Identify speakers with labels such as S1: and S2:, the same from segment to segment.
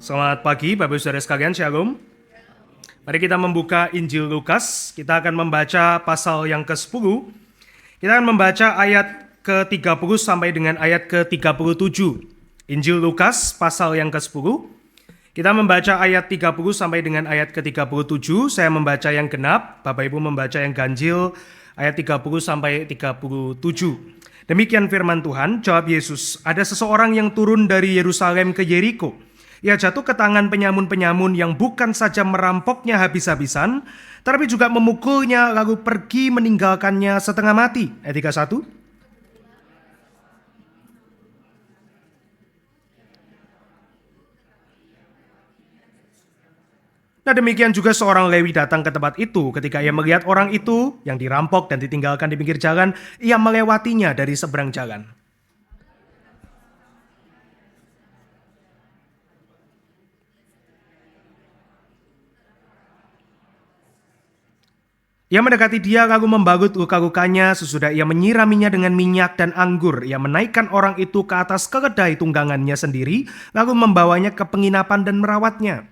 S1: Selamat pagi Bapak Saudara sekalian, Shalom. Mari kita membuka Injil Lukas. Kita akan membaca pasal yang ke-10. Kita akan membaca ayat ke-30 sampai dengan ayat ke-37. Injil Lukas pasal yang ke-10. Kita membaca ayat 30 sampai dengan ayat ke-37. Saya membaca yang genap, Bapak Ibu membaca yang ganjil, ayat 30 sampai 37. Demikian firman Tuhan. Jawab Yesus, ada seseorang yang turun dari Yerusalem ke Yeriko. Ia jatuh ke tangan penyamun-penyamun yang bukan saja merampoknya habis-habisan, tetapi juga memukulnya lalu pergi meninggalkannya setengah mati. Ayat 31. Nah demikian juga seorang Lewi datang ke tempat itu. Ketika ia melihat orang itu yang dirampok dan ditinggalkan di pinggir jalan, ia melewatinya dari seberang jalan. Ia mendekati dia lalu membalut luka-lukanya. Sesudah ia menyiraminya dengan minyak dan anggur, ia menaikkan orang itu ke atas keledai tunggangannya sendiri, lalu membawanya ke penginapan dan merawatnya.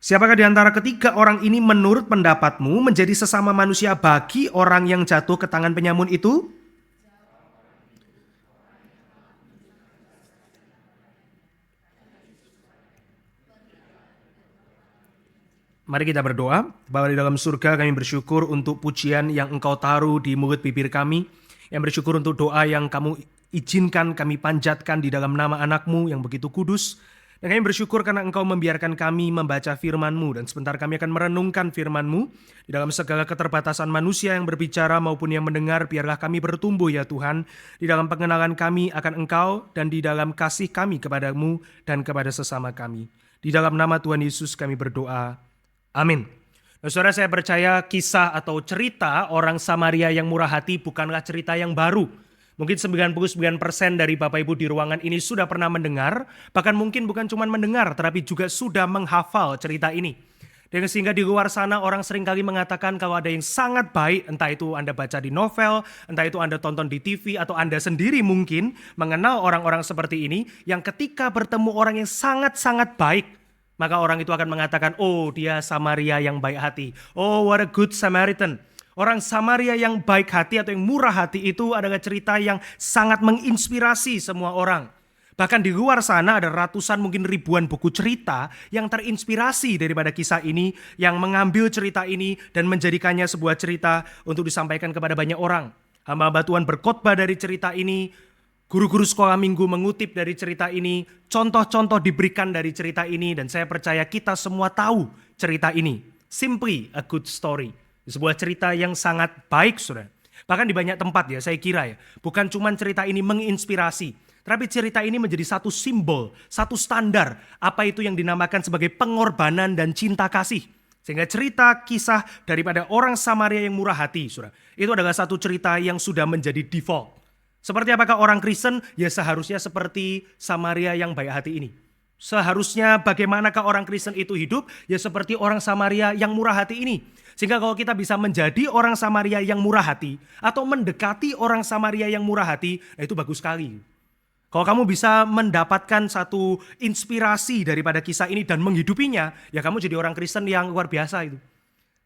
S1: Siapakah di antara ketiga orang ini menurut pendapatmu menjadi sesama manusia bagi orang yang jatuh ke tangan penyamun itu? Mari kita berdoa. Bapa di dalam surga, kami bersyukur untuk pujian yang Engkau taruh di mulut bibir kami. Yang bersyukur untuk doa yang kamu izinkan kami panjatkan di dalam nama anak-Mu yang begitu kudus. Dan kami bersyukur karena Engkau membiarkan kami membaca firman-Mu. Dan sebentar kami akan merenungkan firman-Mu. Di dalam segala keterbatasan manusia yang berbicara maupun yang mendengar, biarlah kami bertumbuh ya Tuhan. Di dalam pengenalan kami akan Engkau dan di dalam kasih kami kepada-Mu dan kepada sesama kami. Di dalam nama Tuhan Yesus kami berdoa. Amin. Nah, saudara, saya percaya kisah atau cerita orang Samaria yang murah hati bukanlah cerita yang baru. Mungkin 99% dari Bapak Ibu di ruangan ini sudah pernah mendengar, bahkan mungkin bukan cuma mendengar, tetapi juga sudah menghafal cerita ini. Dan sehingga di luar sana orang seringkali mengatakan kalau ada yang sangat baik, entah itu Anda baca di novel, entah itu Anda tonton di TV, atau Anda sendiri mungkin mengenal orang-orang seperti ini, yang ketika bertemu orang yang sangat-sangat baik, maka orang itu akan mengatakan, oh dia Samaria yang baik hati. Oh what a good Samaritan. Orang Samaria yang baik hati atau yang murah hati itu adalah cerita yang sangat menginspirasi semua orang. Bahkan di luar sana ada ratusan mungkin ribuan buku cerita yang terinspirasi daripada kisah ini, yang mengambil cerita ini dan menjadikannya sebuah cerita untuk disampaikan kepada banyak orang. Hamba-hamba Tuhan berkhotbah dari cerita ini, guru-guru sekolah minggu mengutip dari cerita ini, contoh-contoh diberikan dari cerita ini, dan saya percaya kita semua tahu cerita ini. Simply a good story. Sebuah cerita yang sangat baik, saudara. Bahkan di banyak tempat ya, saya kira ya, bukan cuma cerita ini menginspirasi, tapi cerita ini menjadi satu simbol, satu standar, apa itu yang dinamakan sebagai pengorbanan dan cinta kasih. Sehingga cerita kisah daripada orang Samaria yang murah hati, saudara, itu adalah satu cerita yang sudah menjadi default. Seperti apakah orang Kristen? Ya seharusnya seperti Samaria yang baik hati ini. Seharusnya bagaimanakah orang Kristen itu hidup? Ya seperti orang Samaria yang murah hati ini. Sehingga kalau kita bisa menjadi orang Samaria yang murah hati, atau mendekati orang Samaria yang murah hati, nah itu bagus sekali. Kalau kamu bisa mendapatkan satu inspirasi daripada kisah ini dan menghidupinya, ya kamu jadi orang Kristen yang luar biasa itu.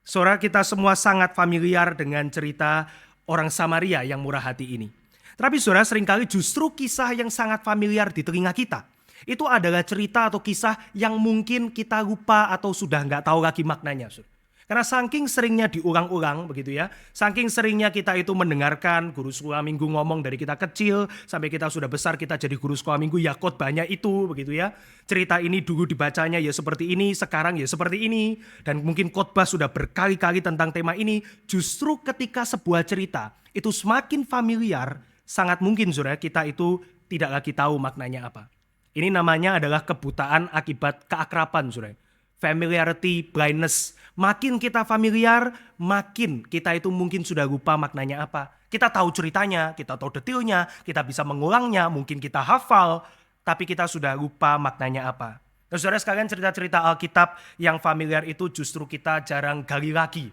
S1: Saudara, kita semua sangat familiar dengan cerita orang Samaria yang murah hati ini. Tapi saudara, seringkali justru kisah yang sangat familiar di telinga kita, itu adalah cerita atau kisah yang mungkin kita lupa atau sudah nggak tahu lagi maknanya, saudara. Karena saking seringnya diulang-ulang begitu ya, saking seringnya kita itu mendengarkan guru sekolah minggu ngomong dari kita kecil sampai kita sudah besar, kita jadi guru sekolah minggu, ya khotbahnya itu begitu ya. Cerita ini dulu dibacanya ya seperti ini, sekarang ya seperti ini, dan mungkin khotbah sudah berkali-kali tentang tema ini. Justru ketika sebuah cerita itu semakin familiar, sangat mungkin saudara kita itu tidak lagi tahu maknanya apa. Ini namanya adalah kebutaan akibat keakraban, saudara. Familiarity blindness. Makin kita familiar, makin kita itu mungkin sudah lupa maknanya apa. Kita tahu ceritanya, kita tahu detailnya, kita bisa mengulangnya, mungkin kita hafal, tapi kita sudah lupa maknanya apa. Nah, saudara sekalian, cerita-cerita Alkitab yang familiar itu justru kita jarang gali lagi.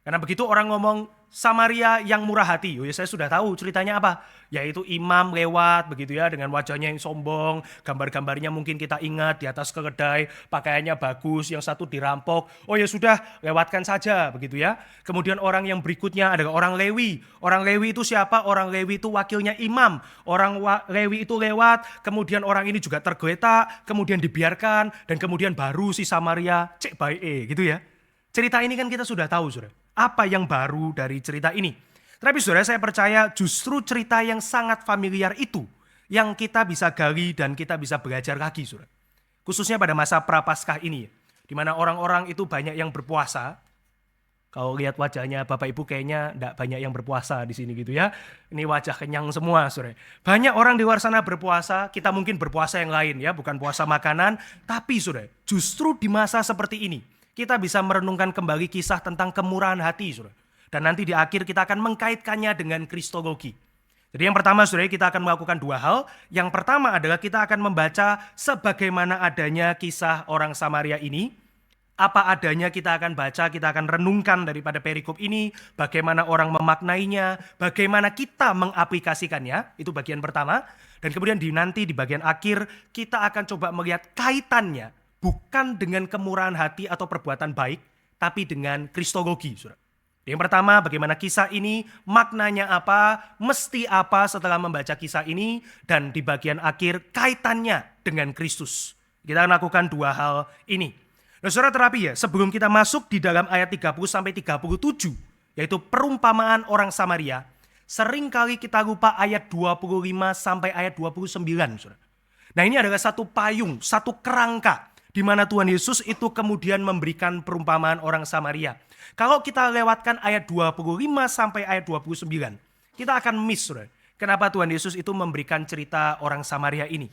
S1: Karena begitu orang ngomong Samaria yang murah hati, oh ya saya sudah tahu ceritanya apa. Yaitu imam lewat begitu ya, dengan wajahnya yang sombong, gambar-gambarnya mungkin kita ingat di atas keledai, pakaiannya bagus, yang satu dirampok. Oh ya sudah, lewatkan saja begitu ya. Kemudian orang yang berikutnya adalah orang Lewi. Orang Lewi itu siapa? Orang Lewi itu wakilnya imam. Orang Lewi itu lewat, kemudian orang ini juga tergeletak, kemudian dibiarkan, dan kemudian baru si Samaria cek baik gitu ya. Cerita ini kan kita sudah tahu, saudara. Apa yang baru dari cerita ini? Tapi saudara, saya percaya justru cerita yang sangat familiar itu yang kita bisa gali dan kita bisa belajar lagi, saudara. Khususnya pada masa Prapaskah ini, di mana orang-orang itu banyak yang berpuasa. Kalau lihat wajahnya Bapak Ibu kayaknya enggak banyak yang berpuasa di sini gitu ya. Ini wajah kenyang semua, saudara. Banyak orang di luar sana berpuasa, kita mungkin berpuasa yang lain ya, bukan puasa makanan, tapi saudara, justru di masa seperti ini kita bisa merenungkan kembali kisah tentang kemurahan hati, saudara. Dan nanti di akhir kita akan mengkaitkannya dengan kristologi. Jadi yang pertama, saudara, kita akan melakukan dua hal. Yang pertama adalah kita akan membaca sebagaimana adanya kisah orang Samaria ini. Apa adanya kita akan baca, kita akan renungkan daripada perikop ini. Bagaimana orang memaknainya, bagaimana kita mengaplikasikannya. Itu bagian pertama. Dan kemudian nanti di bagian akhir kita akan coba melihat kaitannya. Bukan dengan kemurahan hati atau perbuatan baik, tapi dengan kristologi, saudara. Yang pertama, bagaimana kisah ini, maknanya apa, mesti apa setelah membaca kisah ini, dan di bagian akhir kaitannya dengan Kristus. Kita akan lakukan dua hal ini. Nah, saudara, terapi ya, sebelum kita masuk di dalam ayat 30-37, yaitu perumpamaan orang Samaria, seringkali kita lupa ayat 25 sampai ayat 29, saudara. Nah, ini adalah satu payung, satu kerangka, di mana Tuhan Yesus itu kemudian memberikan perumpamaan orang Samaria. Kalau kita lewatkan ayat 25 sampai ayat 29, kita akan miss, saudara. Kenapa Tuhan Yesus itu memberikan cerita orang Samaria ini?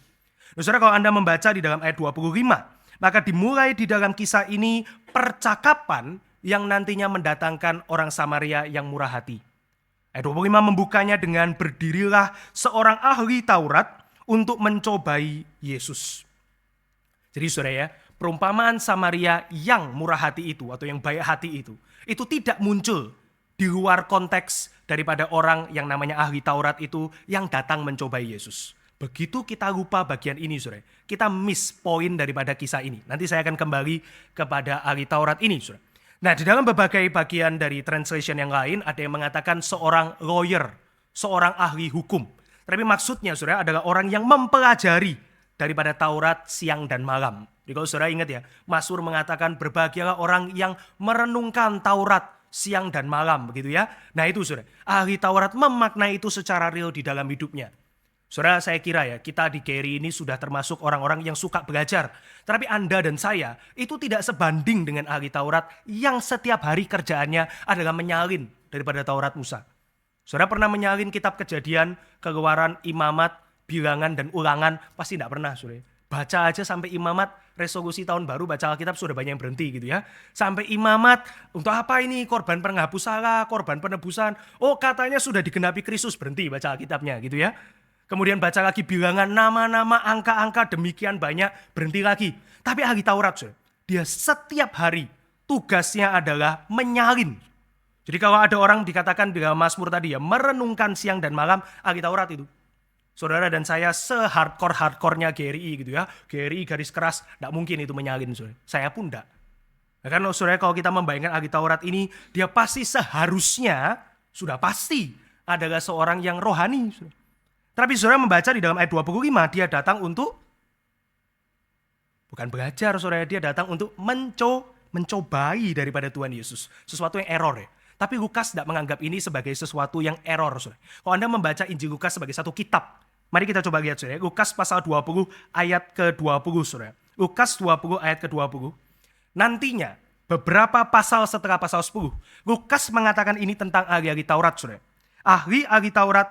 S1: Nah, saudara, kalau Anda membaca di dalam ayat 25, maka dimulai di dalam kisah ini percakapan yang nantinya mendatangkan orang Samaria yang murah hati. Ayat 25 membukanya dengan berdirilah seorang ahli Taurat untuk mencobai Yesus. Jadi saudara ya, perumpamaan Samaria yang murah hati itu atau yang baik hati itu tidak muncul di luar konteks daripada orang yang namanya ahli Taurat itu yang datang mencobai Yesus. Begitu kita lupa bagian ini, saudara, kita miss poin daripada kisah ini. Nanti saya akan kembali kepada ahli Taurat ini, saudara. Nah, di dalam berbagai bagian dari translation yang lain ada yang mengatakan seorang lawyer, seorang ahli hukum. Tapi maksudnya, saudara, adalah orang yang mempelajari daripada Taurat siang dan malam. Jadi kalau saudara ingat ya, Mazmur mengatakan berbahagialah orang yang merenungkan Taurat siang dan malam, begitu ya. Nah itu saudara, ahli Taurat memaknai itu secara real di dalam hidupnya. Saudara, saya kira ya, kita di GRI ini sudah termasuk orang-orang yang suka belajar. Tetapi Anda dan saya itu tidak sebanding dengan ahli Taurat yang setiap hari kerjaannya adalah menyalin daripada Taurat Musa. Saudara pernah menyalin kitab Kejadian, Keluaran, Imamat, Bilangan dan Ulangan? Pasti tidak pernah, saudara. Baca aja sampai Imamat, resolusi tahun baru baca Alkitab sudah banyak yang berhenti gitu ya. Sampai Imamat, untuk apa ini? Korban penghapus salah, korban penebusan. Oh, katanya sudah digenapi Kristus, berhenti baca Alkitabnya gitu ya. Kemudian baca lagi Bilangan, nama-nama, angka-angka demikian banyak, berhenti lagi. Tapi ahli Taurat, saudara, dia setiap hari tugasnya adalah menyalin. Jadi kalau ada orang dikatakan di dalam Mazmur tadi ya, merenungkan siang dan malam, ahli Taurat itu. Saudara dan saya se-hardcore-hardcore-nya GRI gitu ya. GRI garis keras, tidak mungkin itu menyalin, saudara. Saya pun tidak. Nah, kan saudara, kalau kita membayangkan ahli Taurat ini, dia pasti seharusnya, sudah pasti adalah seorang yang rohani, saudara. Tapi saudara membaca di dalam ayat 25, dia datang untuk, bukan belajar saudara, dia datang untuk mencobai daripada Tuhan Yesus. Sesuatu yang error ya. Tapi Lukas tidak menganggap ini sebagai sesuatu yang error, saudara. Kalau Anda membaca Injil Lukas sebagai satu kitab, mari kita coba lihat, saudara. Lukas pasal 20 ayat ke-20, saudara. Lukas 20 ayat ke-20. Nantinya, beberapa pasal setelah pasal 10, Lukas mengatakan ini tentang ahli-ahli Taurat, saudara. Ahli-ahli Taurat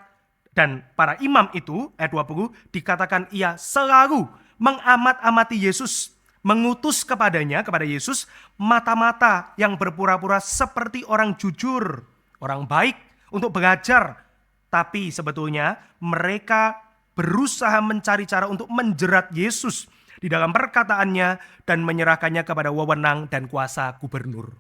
S1: dan para imam itu, ayat 20, dikatakan ia selalu mengamat-amati Yesus, mengutus kepada Yesus, mata-mata yang berpura-pura seperti orang jujur, orang baik untuk belajar. Tapi sebetulnya mereka berusaha mencari cara untuk menjerat Yesus di dalam perkataannya dan menyerahkannya kepada wewenang dan kuasa gubernur.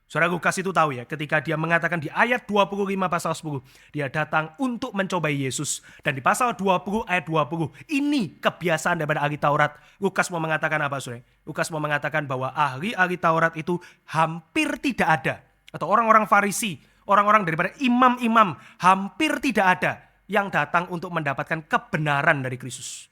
S1: Saudara Lukas itu tahu ya, ketika dia mengatakan di ayat 25 pasal 10, dia datang untuk mencobai Yesus. Dan di pasal 20 ayat 20, ini kebiasaan daripada ahli Taurat. Lukas mau mengatakan apa, saudara? Lukas mau mengatakan bahwa ahli-ahli Taurat itu hampir tidak ada. Atau orang-orang Farisi, orang-orang daripada imam-imam, hampir tidak ada yang datang untuk mendapatkan kebenaran dari Kristus.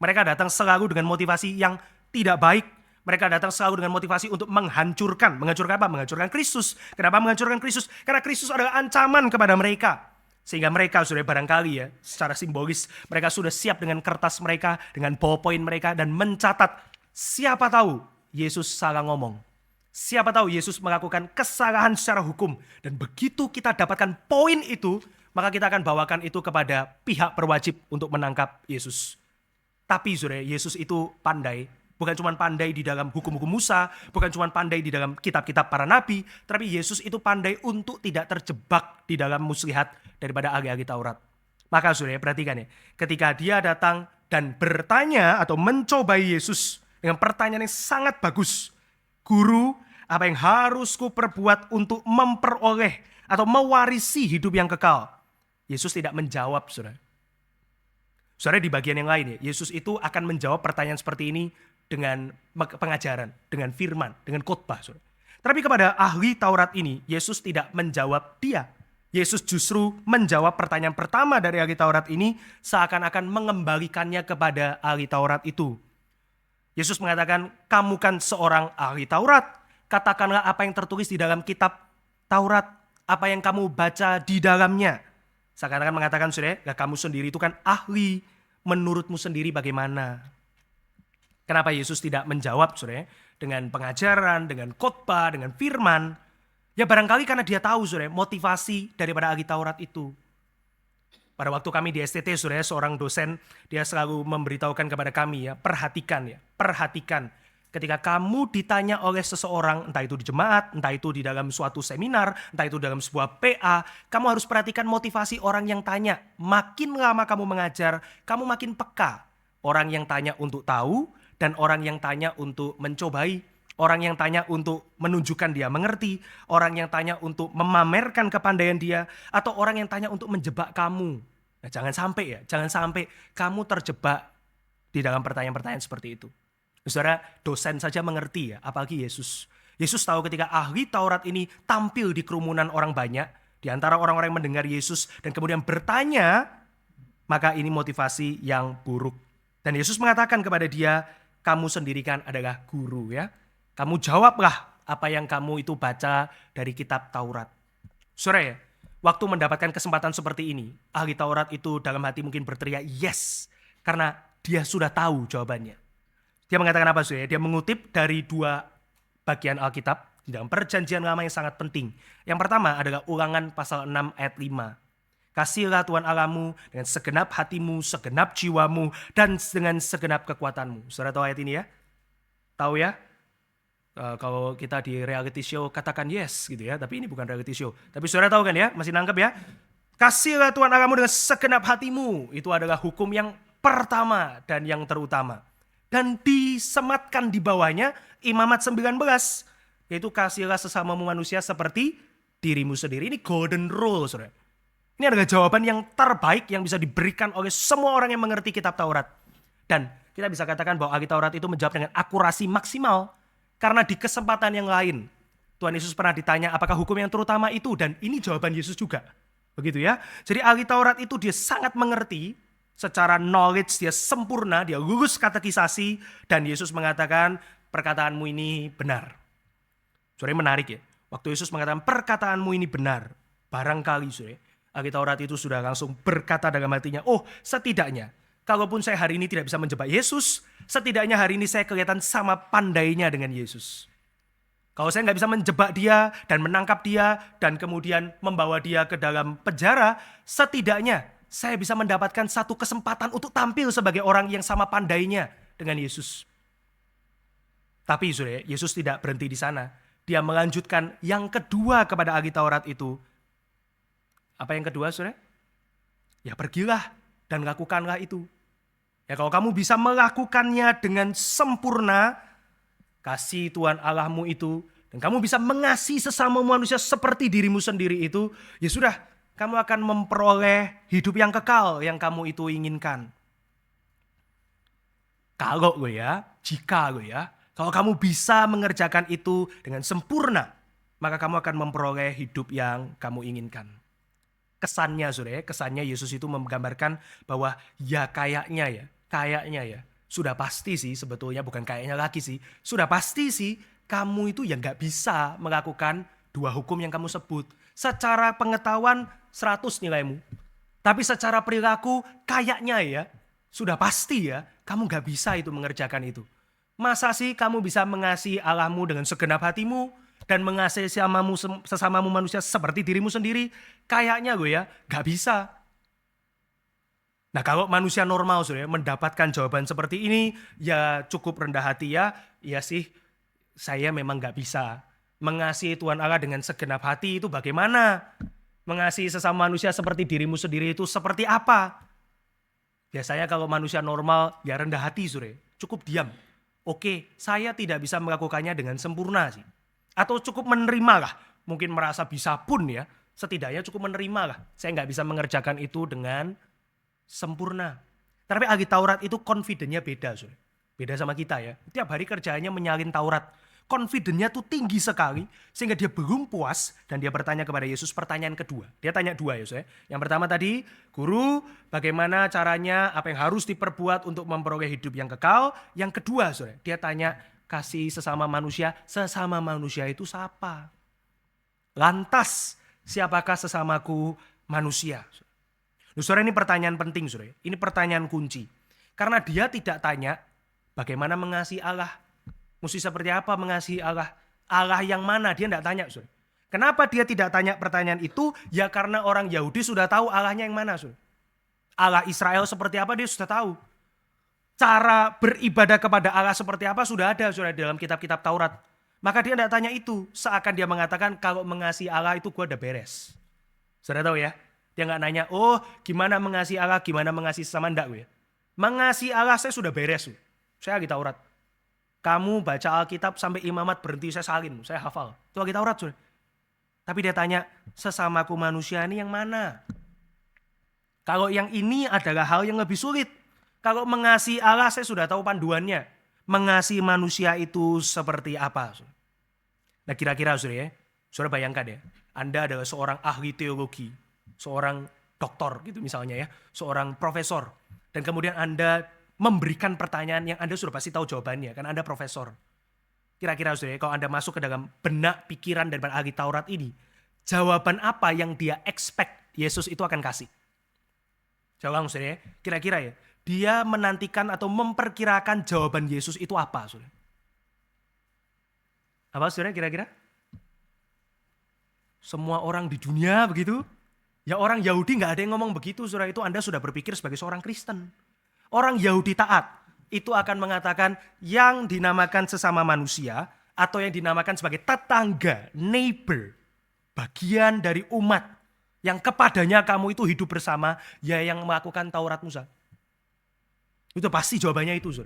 S1: Mereka datang selalu dengan motivasi yang tidak baik. Mereka datang selalu dengan motivasi untuk menghancurkan. Menghancurkan apa? Menghancurkan Kristus. Kenapa menghancurkan Kristus? Karena Kristus adalah ancaman kepada mereka. Sehingga mereka sudah barangkali ya, secara simbolis, mereka sudah siap dengan kertas mereka, dengan ballpoint mereka, dan mencatat. Siapa tahu Yesus salah ngomong. Siapa tahu Yesus melakukan kesalahan secara hukum. Dan begitu kita dapatkan poin itu, maka kita akan bawakan itu kepada pihak berwajib untuk menangkap Yesus. Tapi saudara, Yesus itu pandai. Bukan cuma pandai di dalam hukum-hukum Musa, bukan cuma pandai di dalam kitab-kitab para nabi, tapi Yesus itu pandai untuk tidak terjebak di dalam muslihat daripada ahli-ahli Taurat. Maka saudara perhatikan ya, ketika dia datang dan bertanya atau mencobai Yesus dengan pertanyaan yang sangat bagus. Guru, apa yang harus ku perbuat untuk memperoleh atau mewarisi hidup yang kekal? Yesus tidak menjawab, saudara. Saudara, di bagian yang lain ya, Yesus itu akan menjawab pertanyaan seperti ini dengan pengajaran, dengan firman, dengan khotbah. Tapi kepada ahli Taurat ini, Yesus tidak menjawab dia. Yesus justru menjawab pertanyaan pertama dari ahli Taurat ini seakan-akan mengembalikannya kepada ahli Taurat itu. Yesus mengatakan, kamu kan seorang ahli Taurat. Katakanlah apa yang tertulis di dalam kitab Taurat. Apa yang kamu baca di dalamnya. Seakan-akan mengatakan, saudara, kamu sendiri itu kan ahli. Menurutmu sendiri bagaimana? Kenapa Yesus tidak menjawab, saudara, dengan pengajaran, dengan khotbah, dengan firman? Ya barangkali karena dia tahu, saudara, motivasi daripada ahli Taurat itu. Pada waktu kami di STT, saudara, seorang dosen, dia selalu memberitahukan kepada kami, ya, perhatikan. Ketika kamu ditanya oleh seseorang, entah itu di jemaat, entah itu di dalam suatu seminar, entah itu dalam sebuah PA, kamu harus perhatikan motivasi orang yang tanya. Makin lama kamu mengajar, kamu makin peka. Orang yang tanya untuk tahu, dan orang yang tanya untuk mencobai, orang yang tanya untuk menunjukkan dia mengerti, orang yang tanya untuk memamerkan kepandaian dia, atau orang yang tanya untuk menjebak kamu. Nah, jangan sampai kamu terjebak di dalam pertanyaan-pertanyaan seperti itu. Saudara, dosen saja mengerti ya, apalagi Yesus. Yesus tahu ketika ahli Taurat ini tampil di kerumunan orang banyak, di antara orang-orang yang mendengar Yesus, dan kemudian bertanya, maka ini motivasi yang buruk. Dan Yesus mengatakan kepada dia, kamu sendiri kan adalah guru ya. Kamu jawablah apa yang kamu itu baca dari kitab Taurat. Saudara ya, waktu mendapatkan kesempatan seperti ini, ahli Taurat itu dalam hati mungkin berteriak yes. Karena dia sudah tahu jawabannya. Dia mengatakan apa, saudara? Dia mengutip dari 2 bagian Alkitab di dalam perjanjian lama yang sangat penting. Yang pertama adalah Ulangan pasal 6 ayat 5. Kasihlah Tuhan Allahmu dengan segenap hatimu, segenap jiwamu, dan dengan segenap kekuatanmu. Saudara tahu ayat ini ya? Tahu ya? Kalau kita di reality show katakan yes gitu ya, tapi ini bukan reality show. Tapi saudara tahu kan ya? Masih nangkep ya? Kasihlah Tuhan Allahmu dengan segenap hatimu. Itu adalah hukum yang pertama dan yang terutama. Dan disematkan di bawahnya Imamat 19. Yaitu kasihlah sesamamu manusia seperti dirimu sendiri. Ini golden rule, saudara. Ini adalah jawaban yang terbaik yang bisa diberikan oleh semua orang yang mengerti kitab Taurat. Dan kita bisa katakan bahwa ahli Taurat itu menjawab dengan akurasi maksimal. Karena di kesempatan yang lain, Tuhan Yesus pernah ditanya apakah hukum yang terutama itu. Dan ini jawaban Yesus juga. Begitu ya. Jadi ahli Taurat itu dia sangat mengerti. Secara knowledge dia sempurna, dia lulus katekisasi. Dan Yesus mengatakan perkataanmu ini benar. Saudara menarik ya. Waktu Yesus mengatakan perkataanmu ini benar. Barangkali saudara, ahli Taurat itu sudah langsung berkata dalam hatinya, oh setidaknya, kalaupun saya hari ini tidak bisa menjebak Yesus, setidaknya hari ini saya kelihatan sama pandainya dengan Yesus. Kalau saya nggak bisa menjebak dia dan menangkap dia dan kemudian membawa dia ke dalam penjara, setidaknya saya bisa mendapatkan satu kesempatan untuk tampil sebagai orang yang sama pandainya dengan Yesus. Tapi saudara, Yesus tidak berhenti di sana. Dia melanjutkan yang kedua kepada ahli Taurat itu. Apa yang kedua, saudara? Ya pergilah dan lakukanlah itu. Ya, kalau kamu bisa melakukannya dengan sempurna, kasih Tuhan Allahmu itu, dan kamu bisa mengasihi sesama manusia seperti dirimu sendiri itu, ya sudah, kamu akan memperoleh hidup yang kekal yang kamu itu inginkan. Kalau kamu bisa mengerjakan itu dengan sempurna, maka kamu akan memperoleh hidup yang kamu inginkan. Kesannya Yesus itu menggambarkan bahwa kayaknya sudah pasti sih sebetulnya, bukan kayaknya lagi sih, sudah pasti sih kamu itu nggak bisa melakukan dua hukum yang kamu sebut. Secara pengetahuan 100 nilaimu, tapi secara perilaku kayaknya sudah pasti kamu nggak bisa itu mengerjakan itu. Masa sih kamu bisa mengasihi Allahmu dengan segenap hatimu dan mengasihi sesamamu manusia seperti dirimu sendiri? Kayaknya nggak bisa. Nah, kalau manusia normal mendapatkan jawaban seperti ini, ya cukup rendah hati ya sih, saya memang nggak bisa. Mengasihi Tuhan Allah dengan segenap hati itu bagaimana? Mengasihi sesama manusia seperti dirimu sendiri itu seperti apa? Biasanya kalau manusia normal ya rendah hati cukup diam. Oke, saya tidak bisa melakukannya dengan sempurna sih. Atau cukup menerima lah, mungkin merasa bisa pun ya, setidaknya cukup menerima lah. Saya nggak bisa mengerjakan itu dengan sempurna. Tapi ahli Taurat itu confident-nya beda, beda sama kita ya. Tiap hari kerjaannya menyalin Taurat. Confident-nya tuh tinggi sekali, sehingga dia belum puas dan dia bertanya kepada Yesus pertanyaan kedua. Dia tanya dua ya. Yang pertama tadi, Guru, bagaimana caranya, apa yang harus diperbuat untuk memperoleh hidup yang kekal? Yang kedua, dia tanya, kasih sesama manusia itu siapa? Lantas, siapakah sesamaku manusia? Saudara, ini pertanyaan penting, ini pertanyaan kunci. Karena dia tidak tanya bagaimana mengasihi Allah. Mesti seperti apa mengasihi Allah? Allah yang mana? Dia tidak tanya. Kenapa dia tidak tanya pertanyaan itu? Ya karena orang Yahudi sudah tahu Allahnya yang mana. Allah Israel seperti apa dia sudah tahu. Cara beribadah kepada Allah seperti apa sudah ada dalam kitab-kitab Taurat. Maka dia tidak tanya itu. Seakan dia mengatakan kalau mengasihi Allah itu gue udah beres. Sudah tahu ya? Dia nggak nanya, oh gimana mengasihi Allah, gimana mengasihi sesama, enggak gue. Mengasihi Allah saya sudah beres. Saya lagi Taurat. Kamu baca Alkitab sampai imamat berhenti saya salin, saya hafal. Itu lagi Taurat. Tapi dia tanya, sesamaku manusia ini yang mana? Kalau yang ini adalah hal yang lebih sulit. Kalau mengasihi Allah saya sudah tahu panduannya. Mengasihi manusia itu seperti apa? Nah kira-kira saudara bayangkan ya. Anda adalah seorang ahli teologi. Seorang doktor gitu misalnya ya. Seorang profesor. Dan kemudian Anda memberikan pertanyaan yang Anda sudah pasti tahu jawabannya. Kan Anda profesor. Kira-kira kalau Anda masuk ke dalam benak pikiran daripada ahli Taurat ini. Jawaban apa yang dia expect Yesus itu akan kasih? Jawab kira-kira ya. Dia menantikan atau memperkirakan jawaban Yesus itu apa? Apa kira-kira? Semua orang di dunia begitu? Ya orang Yahudi gak ada yang ngomong begitu. Itu Anda sudah berpikir sebagai seorang Kristen. Orang Yahudi taat itu akan mengatakan yang dinamakan sesama manusia atau yang dinamakan sebagai tetangga, neighbor, bagian dari umat yang kepadanya kamu itu hidup bersama, ya yang melakukan Taurat Musa. Itu pasti jawabannya itu.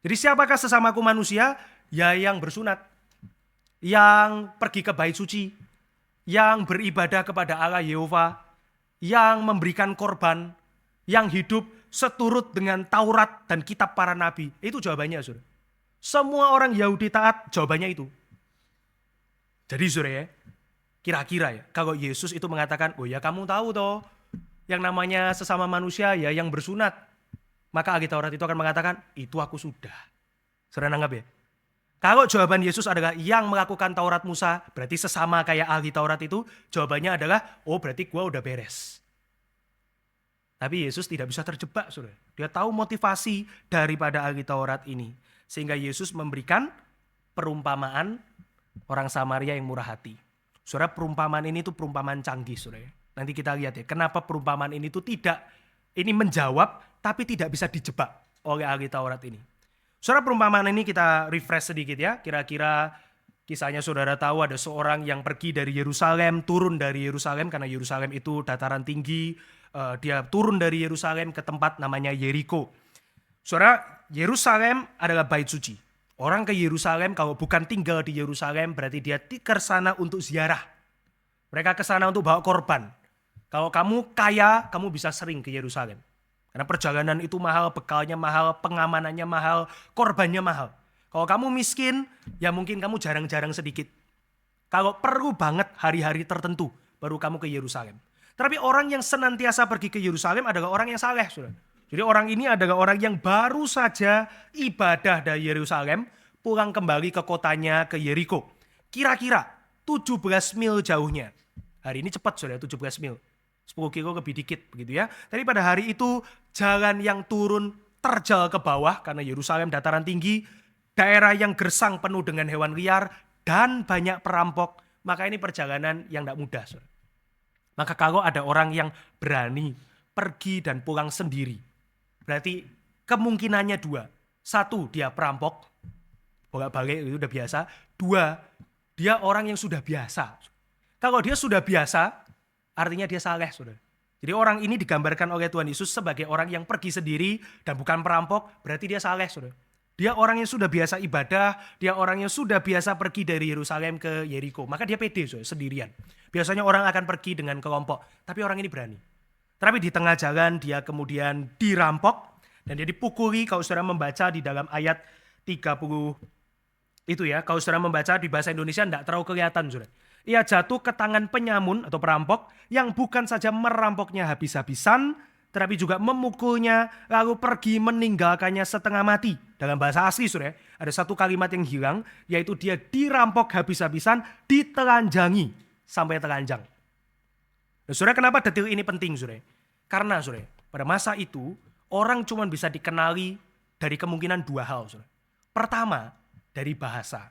S1: Jadi siapakah sesamaku manusia? Ya yang bersunat, yang pergi ke bait suci, yang beribadah kepada Allah Yehova, yang memberikan korban, yang hidup seturut dengan Taurat dan kitab para nabi. Itu jawabannya, saudara. Semua orang Yahudi taat, jawabannya itu. Jadi saudara kira-kira ya, kalau Yesus itu mengatakan, oh ya kamu tahu toh, yang namanya sesama manusia ya yang bersunat. Maka ahli Taurat itu akan mengatakan, itu aku sudah. Saudara nanggap ya? Kalau jawaban Yesus adalah yang melakukan Taurat Musa, berarti sesama kayak ahli Taurat itu, jawabannya adalah, oh berarti gua udah beres. Tapi Yesus tidak bisa terjebak, saudara. Dia tahu motivasi daripada ahli Taurat ini. Sehingga Yesus memberikan perumpamaan orang Samaria yang murah hati. Saudara, perumpamaan ini tuh perumpamaan canggih, saudara. Nanti kita lihat ya, kenapa perumpamaan ini tuh ini menjawab, tapi tidak bisa dijebak oleh ahli Taurat ini. Saudara, perumpamaan ini kita refresh sedikit ya. Kira-kira kisahnya saudara tahu ada seorang yang pergi dari Yerusalem, turun dari Yerusalem, karena Yerusalem itu dataran tinggi. Dia turun dari Yerusalem ke tempat namanya Yeriko. Saudara, Yerusalem adalah bait suci. Orang ke Yerusalem kalau bukan tinggal di Yerusalem berarti dia ke sana untuk ziarah. Mereka ke sana untuk bawa korban. Kalau kamu kaya, kamu bisa sering ke Yerusalem. Karena perjalanan itu mahal, bekalnya mahal, pengamanannya mahal, korbannya mahal. Kalau kamu miskin, ya mungkin kamu jarang-jarang sedikit. Kalau perlu banget hari-hari tertentu, baru kamu ke Yerusalem. Tapi orang yang senantiasa pergi ke Yerusalem adalah orang yang saleh, saudara. Jadi orang ini adalah orang yang baru saja ibadah dari Yerusalem, pulang kembali ke kotanya, ke Yeriko. Kira-kira 17 mil jauhnya. Hari ini cepat saudara, 17 mil. 10 kilo lebih dikit begitu ya. Tapi pada hari itu jalan yang turun terjal ke bawah karena Yerusalem dataran tinggi, daerah yang gersang penuh dengan hewan liar dan banyak perampok. Maka ini perjalanan yang tidak mudah, saudara. Maka kalau ada orang yang berani pergi dan pulang sendiri, berarti kemungkinannya dua. Satu, dia perampok, bolak-balik itu udah biasa. Dua, dia orang yang sudah biasa. Kalau dia sudah biasa, artinya dia saleh, saudara. Jadi orang ini digambarkan oleh Tuhan Yesus sebagai orang yang pergi sendiri dan bukan perampok, berarti dia saleh, saudara. Dia orang yang sudah biasa ibadah, dia orang yang sudah biasa pergi dari Yerusalem ke Yeriko. Maka dia pede, saudara, sendirian. Biasanya orang akan pergi dengan kelompok, tapi orang ini berani. Tapi di tengah jalan dia kemudian dirampok dan dia dipukuli. Kalau saudara membaca di dalam ayat 30 itu ya, kalau saudara membaca di bahasa Indonesia tidak terlalu kelihatan, saudara. Ia jatuh ke tangan penyamun atau perampok yang bukan saja merampoknya habis-habisan, tetapi juga memukulnya lalu pergi meninggalkannya setengah mati. Dalam bahasa asli, saudara, ada satu kalimat yang hilang, yaitu dia dirampok habis-habisan, ditelanjangi sampai telanjang. Nah, saudara, kenapa detail ini penting, saudara? Karena, saudara, pada masa itu orang cuma bisa dikenali dari kemungkinan dua hal, saudara. Pertama, dari bahasa.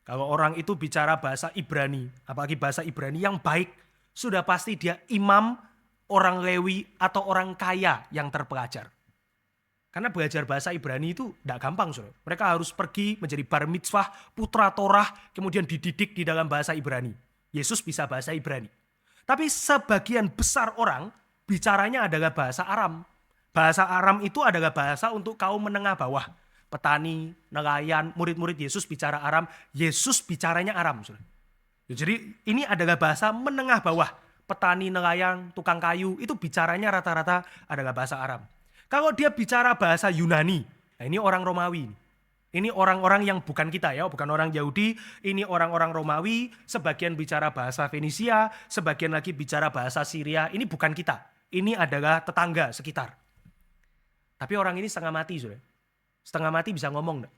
S1: Kalau orang itu bicara bahasa Ibrani, apalagi bahasa Ibrani yang baik, sudah pasti dia imam, orang Lewi, atau orang kaya yang terpelajar. Karena belajar bahasa Ibrani itu tidak gampang, saudara. Mereka harus pergi menjadi bar mitzvah, putra Torah, kemudian dididik di dalam bahasa Ibrani. Yesus bisa bahasa Ibrani. Tapi sebagian besar orang bicaranya adalah bahasa Aram. Bahasa Aram itu adalah bahasa untuk kaum menengah bawah. Petani, nelayan, murid-murid Yesus bicara Aram. Yesus bicaranya Aram. Jadi ini adalah bahasa menengah bawah. Petani, nelayan, tukang kayu itu bicaranya rata-rata adalah bahasa Aram. Kalau dia bicara bahasa Yunani, nah ini orang Romawi. Ini orang-orang yang bukan kita ya, bukan orang Yahudi. Ini orang-orang Romawi, sebagian bicara bahasa Fenisia, sebagian lagi bicara bahasa Syria. Ini bukan kita. Ini adalah tetangga sekitar. Tapi orang ini setengah mati, saudara. Setengah mati bisa ngomong enggak?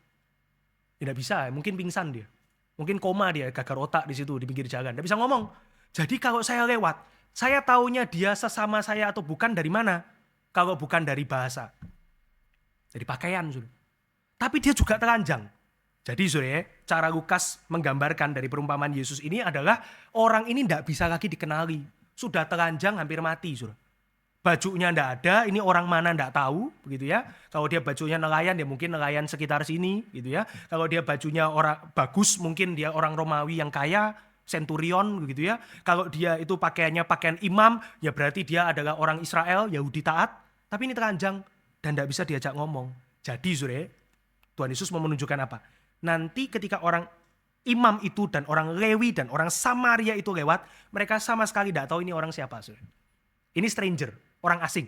S1: Tidak bisa, mungkin pingsan dia. Mungkin koma dia, gagal otak di situ di pinggir jalan. Tidak bisa ngomong. Jadi kalau saya lewat, saya taunya dia sesama saya atau bukan dari mana? Kalau bukan dari bahasa. Dari pakaian, saudara. Tapi dia juga telanjang. Jadi saudara, cara Lukas menggambarkan dari perumpamaan Yesus ini adalah orang ini tidak bisa lagi dikenali. Sudah telanjang hampir mati, saudara. Bajunya tidak ada, ini orang mana tidak tahu, begitu ya. Kalau dia bajunya nelayan, ya mungkin nelayan sekitar sini, gitu ya. Kalau dia bajunya orang bagus, mungkin dia orang Romawi yang kaya, centurion, begitu ya. Kalau dia itu pakaiannya pakaian imam, ya berarti dia adalah orang Israel, Yahudi taat. Tapi ini telanjang dan tidak bisa diajak ngomong. Jadi saudara, Tuhan Yesus mau menunjukkan apa? Nanti ketika orang imam itu dan orang Lewi dan orang Samaria itu lewat, mereka sama sekali tidak tahu ini orang siapa. Saudara. Ini stranger, orang asing.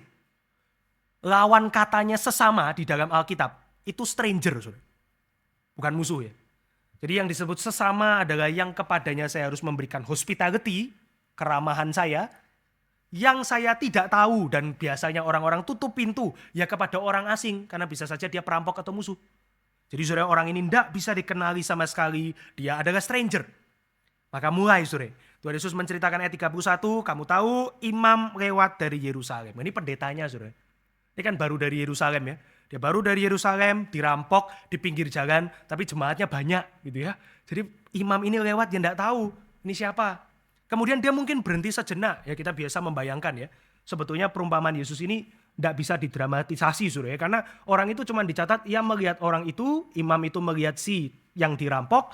S1: Lawan katanya sesama di dalam Alkitab, itu stranger. Saudara. Bukan musuh ya. Jadi yang disebut sesama adalah yang kepadanya saya harus memberikan hospitality, keramahan saya, yang saya tidak tahu dan biasanya orang-orang tutup pintu ya kepada orang asing karena bisa saja dia perampok atau musuh. Jadi saudara, orang ini tidak bisa dikenali sama sekali, dia adalah stranger. Maka mulai saudara, Tuhan Yesus menceritakan ayat 31, kamu tahu imam lewat dari Yerusalem. Ini pendetanya saudara. Ini kan baru dari Yerusalem ya. Dia baru dari Yerusalem, dirampok di pinggir jalan, tapi jemaatnya banyak gitu ya. Jadi imam ini lewat dia tidak tahu ini siapa. Kemudian dia mungkin berhenti sejenak, ya kita biasa membayangkan ya. Sebetulnya perumpamaan Yesus ini tidak bisa didramatisasi saudara ya. Karena orang itu cuma dicatat, ia melihat orang itu, imam itu melihat si yang dirampok,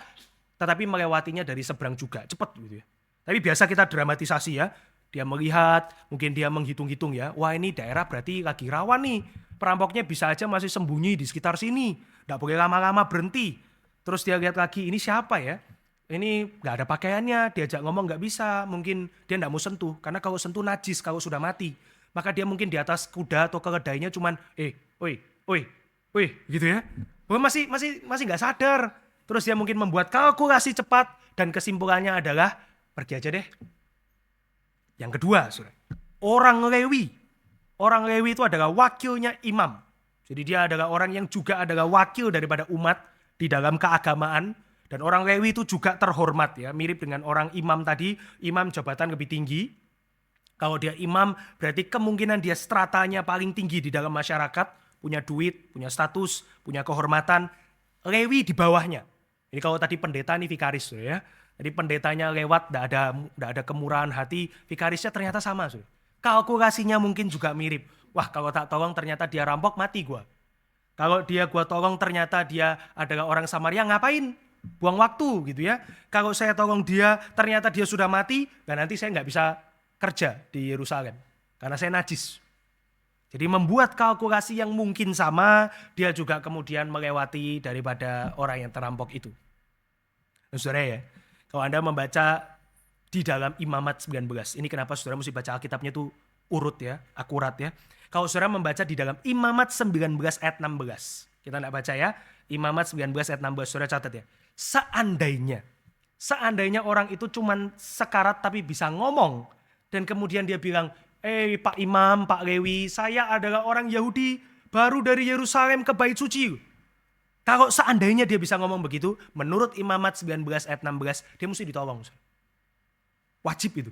S1: tetapi melewatinya dari seberang juga, cepat gitu ya. Tapi biasa kita dramatisasi ya. Dia melihat, mungkin dia menghitung-hitung ya, wah ini daerah berarti lagi rawan nih. Perampoknya bisa aja masih sembunyi di sekitar sini. Nggak boleh lama-lama berhenti. Terus dia lihat lagi, ini siapa ya? Ini nggak ada pakaiannya, diajak ngomong nggak bisa. Mungkin dia nggak mau sentuh, karena kalau sentuh najis kalau sudah mati. Maka dia mungkin di atas kuda atau keledainya cuman, oi, oi, oi, gitu ya. Masih nggak sadar. Terus dia mungkin membuat kalkulasi cepat dan kesimpulannya adalah pergi aja deh. Yang kedua, saudara, orang Lewi. Orang Lewi itu adalah wakilnya imam. Jadi dia adalah orang yang juga adalah wakil daripada umat di dalam keagamaan. Dan orang Lewi itu juga terhormat ya, mirip dengan orang imam tadi. Imam jabatan lebih tinggi. Kalau dia imam berarti kemungkinan dia stratanya paling tinggi di dalam masyarakat. Punya duit, punya status, punya kehormatan. Lewi di bawahnya. Jadi kalau tadi pendeta ini vikaris ya. Jadi pendetanya lewat, tidak ada kemurahan hati. Vikarisnya ternyata sama. Kalkulasinya mungkin juga mirip. Wah kalau tak tolong ternyata dia rampok, mati gua. Kalau gua tolong ternyata dia adalah orang Samaria, ngapain? Buang waktu gitu ya. Kalau saya tolong dia, ternyata dia sudah mati, dan nanti saya nggak bisa kerja di Yerusalem. Karena saya najis. Jadi membuat kalkulasi yang mungkin sama, dia juga kemudian melewati daripada orang yang terampok itu. Nah, saudara ya, kalau Anda membaca di dalam Imamat 19, ini kenapa saudara mesti baca Alkitabnya itu urut ya, akurat ya. Kalau saudara membaca di dalam Imamat 19 ayat 16, kita tidak baca ya, Imamat 19 ayat 16, saudara catat ya. Seandainya orang itu cuman sekarat tapi bisa ngomong, dan kemudian dia bilang, Pak Imam, Pak Lewi, saya adalah orang Yahudi, baru dari Yerusalem ke Bait Suci. Kalau seandainya dia bisa ngomong begitu, menurut Imamat 19 ayat 16, dia mesti ditolong. Wajib itu.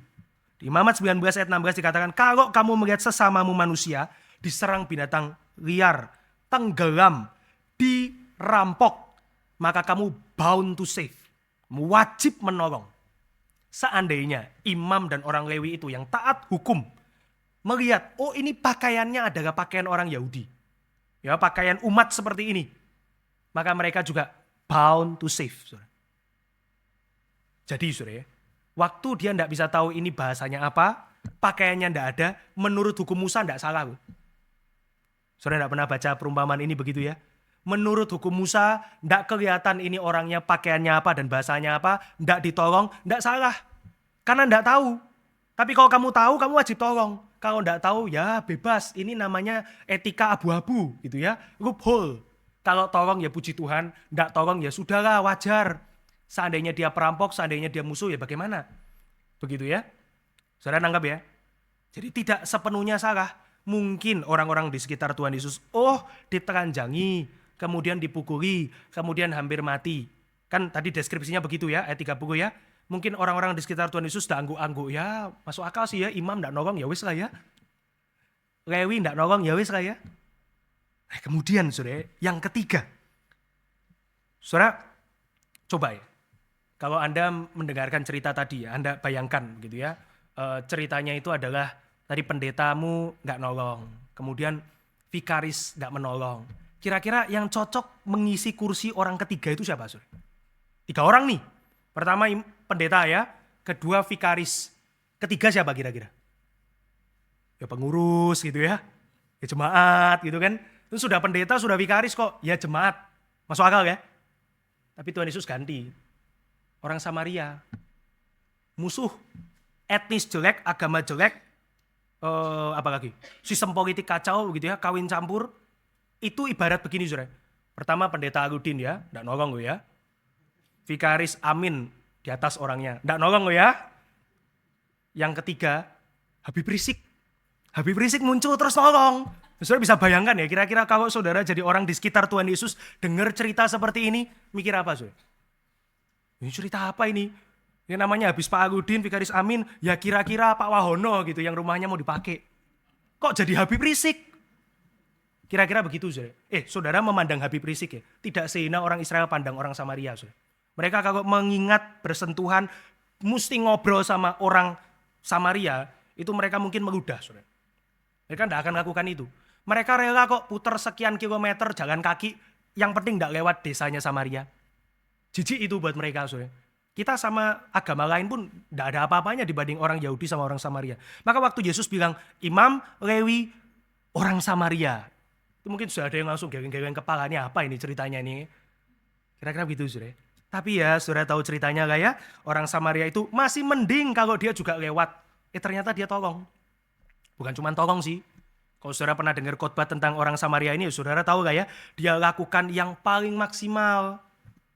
S1: Di Imamat 19 ayat 16 dikatakan, kalau kamu melihat sesamamu manusia diserang binatang liar, tenggelam, dirampok, maka kamu bound to save. Kamu wajib menolong. Seandainya imam dan orang Lewi itu yang taat hukum, melihat, oh ini pakaiannya adalah pakaian orang Yahudi. Ya, pakaian umat seperti ini. Maka mereka juga bound to save. Saudara. Jadi saudara, waktu dia tidak bisa tahu ini bahasanya apa, pakaiannya tidak ada, menurut hukum Musa tidak salah. Saudara tidak pernah baca perumpamaan ini begitu ya. Menurut hukum Musa, tidak kelihatan ini orangnya pakaiannya apa dan bahasanya apa, tidak ditolong, tidak salah. Karena tidak tahu. Tapi kalau kamu tahu, kamu wajib tolong. Kalau tidak tahu, ya bebas. Ini namanya etika abu-abu gitu ya. Loophole. Kalau tolong ya puji Tuhan, tidak tolong ya sudahlah, wajar. Seandainya dia perampok, seandainya dia musuh, ya bagaimana? Begitu ya. Saudara nangkap ya. Jadi tidak sepenuhnya salah. Mungkin orang-orang di sekitar Tuhan Yesus, ditelanjangi, kemudian dipukuli, kemudian hampir mati. Kan tadi deskripsinya begitu ya, ayat 30 ya. Mungkin orang-orang di sekitar Tuhan Yesus udah angguk-angguk, ya masuk akal sih ya, imam nggak nolong, ya wis lah ya. Lewi nggak nolong, ya wis lah ya. Nah, kemudian saudara, yang ketiga. Saudara, coba ya. Kalau Anda mendengarkan cerita tadi, Anda bayangkan gitu ya. Ceritanya itu adalah, tadi pendetamu nggak nolong. Kemudian vikaris nggak menolong. Kira-kira yang cocok mengisi kursi orang ketiga itu siapa, saudara? 3 orang nih. Pertama pendeta ya, kedua vikaris, ketiga siapa kira-kira? Ya pengurus gitu ya, jemaat gitu kan. Itu sudah pendeta, sudah vikaris kok, ya jemaat. Masuk akal ya? Tapi Tuhan Yesus ganti. Orang Samaria, musuh, etnis jelek, agama jelek, apalagi sistem politik kacau gitu ya, kawin campur. Itu ibarat begini saudara. Pertama pendeta Agudin ya, enggak nolong lo ya. Vikaris Amin di atas orangnya, enggak nolong lo ya. Yang ketiga, Habib Rizik. Habib Rizik muncul terus nolong. Saudara bisa bayangkan ya, kira-kira kalau saudara jadi orang di sekitar Tuhan Yesus, dengar cerita seperti ini, mikir apa saudara? Ini cerita apa ini? Yang namanya habis Pak Agudin, Vikaris Amin, ya kira-kira Pak Wahono gitu yang rumahnya mau dipakai. Kok jadi Habib Rizik? Kira-kira begitu saudara. Saudara memandang Habib Rizik ya, tidak sehina orang Israel pandang orang Samaria saudara. Mereka kalau mengingat bersentuhan, mesti ngobrol sama orang Samaria, itu mereka mungkin meludah saudara. Mereka tidak akan lakukan itu. Mereka rela kok putar sekian kilometer jalan kaki, yang penting tidak lewat desanya Samaria. Jijik itu buat mereka saudara. Kita sama agama lain pun tidak ada apa-apanya dibanding orang Yahudi sama orang Samaria. Maka waktu Yesus bilang, Imam, Lewi, orang Samaria. Itu mungkin sudah ada yang langsung geleng-geleng kepalanya, apa ini ceritanya ini. Kira-kira begitu, saudara. Tapi ya, saudara tahu ceritanya gak ya? Orang Samaria itu masih mending kalau dia juga lewat. Ternyata dia tolong. Bukan cuma tolong sih. Kalau saudara pernah dengar khotbah tentang orang Samaria ini, saudara tahu gak ya? Dia lakukan yang paling maksimal.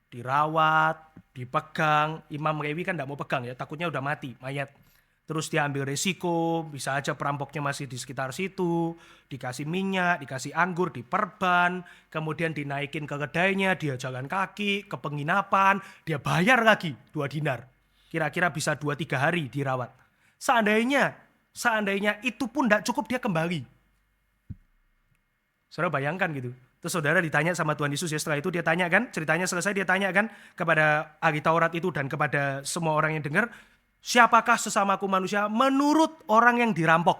S1: Dirawat, dipegang. Imam Lewi kan tidak mau pegang ya, takutnya udah mati, mayat. Terus dia ambil resiko, bisa aja perampoknya masih di sekitar situ, dikasih minyak, dikasih anggur, diperban, kemudian dinaikin ke kedainya, dia jalan kaki, ke penginapan, dia bayar lagi 2 dinar. Kira-kira bisa 2-3 hari dirawat. Seandainya itu pun tidak cukup, dia kembali. Saudara bayangkan gitu. Terus saudara ditanya sama Tuhan Yesus ya, setelah itu dia tanya kan, ceritanya selesai dia tanya kan kepada ahli Taurat itu dan kepada semua orang yang dengar, siapakah sesamaku manusia menurut orang yang dirampok?